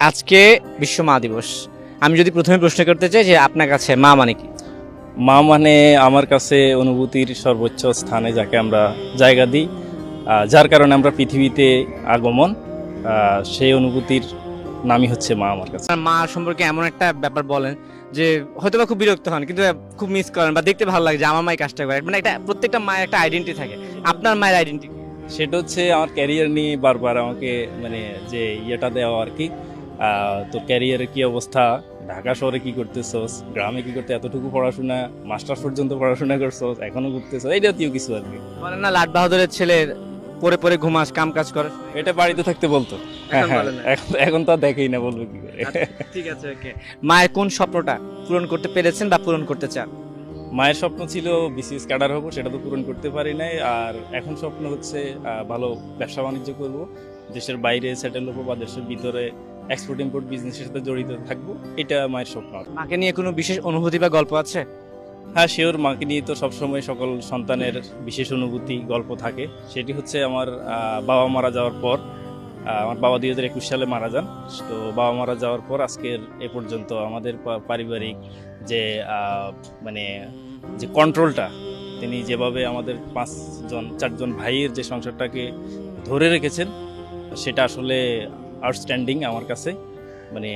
আজকে বিশ্ব মা দিবস। আমি যদি প্রথমে প্রশ্ন করতে চাই যে আপনার কাছে মা মানে কি? মা মানে আমার কাছে অনুভূতির সর্বোচ্চ স্থানে যাকে আমরা জায়গা দিই, যার কারণে আমরা পৃথিবীতে আগমন, সেই অনুভূতির নামই হচ্ছে মা আমার কাছে। আপনার মা সম্পর্কে এমন একটা ব্যাপার বলেন যে হয়তো বা খুব বিরক্ত হন কিন্তু খুব মিস করেন বা দেখতে ভালো লাগে যে আমার মায়ের কাজটা করে, মানে একটা প্রত্যেকটা মায়ের একটা আইডেন্টি থাকে। আপনার মায়ের আইডেন্টি? সেটা হচ্ছে আমার ক্যারিয়ার নিয়ে বারবার আমাকে মানে যে ইয়েটা দেওয়া আর কি। তোর ক্যারিয়ারের কি অবস্থা, ঢাকা শহরে কি করতেছস, গ্রামে কি করতে, এতটুকু পড়াশোনা, মাস্টার্স পর্যন্ত পড়াশোনা করছস, এখনো করতেছস, এই জাতীয় কিছু আর কি। বলেন না লাট বাহাদুরের ছেলে পরে পরে ঘুমাস কাম কাজ করে। এটা বাড়িতে থাকতে বলতো। এখন বলে না। এখন তো আর দেখেই না, বলবো কি করে। ঠিক আছে, ওকে। মায়ের কোন স্বপ্নটা পূরণ করতে পেরেছেন বা পূরণ করতে চান? মায়ের স্বপ্ন ছিল বিসিএস ক্যাডার হবো, সেটা তো পূরণ করতে পারি নাই। আর এখন স্বপ্ন হচ্ছে ভালো ব্যবসা বাণিজ্য করব, দেশের বাইরে সেটেল হবো বা দেশের ভিতরে এক্সপোর্ট ইম্পোর্ট বিজনেসের সাথে জড়িত থাকবো, এটা মায়ের স্বপ্ন। মাকে নিয়ে কোনো বিশেষ অনুভূতি বা গল্প আছে? হ্যাঁ শিওর, মাকে নিয়ে তো সবসময় সকল সন্তানের বিশেষ অনুভূতি গল্প থাকে। সেটি হচ্ছে আমার বাবা মারা যাওয়ার পর, আমার বাবা 2021 সালে মারা যান। তো বাবা মারা যাওয়ার পর আজকের এ পর্যন্ত আমাদের পারিবারিক যে মানে যে কন্ট্রোলটা, তিনি যেভাবে আমাদের 4জন ভাইয়ের যে সংসারটাকে ধরে রেখেছেন, সেটা আসলে আউটস্ট্যান্ডিং আমার কাছে। মানে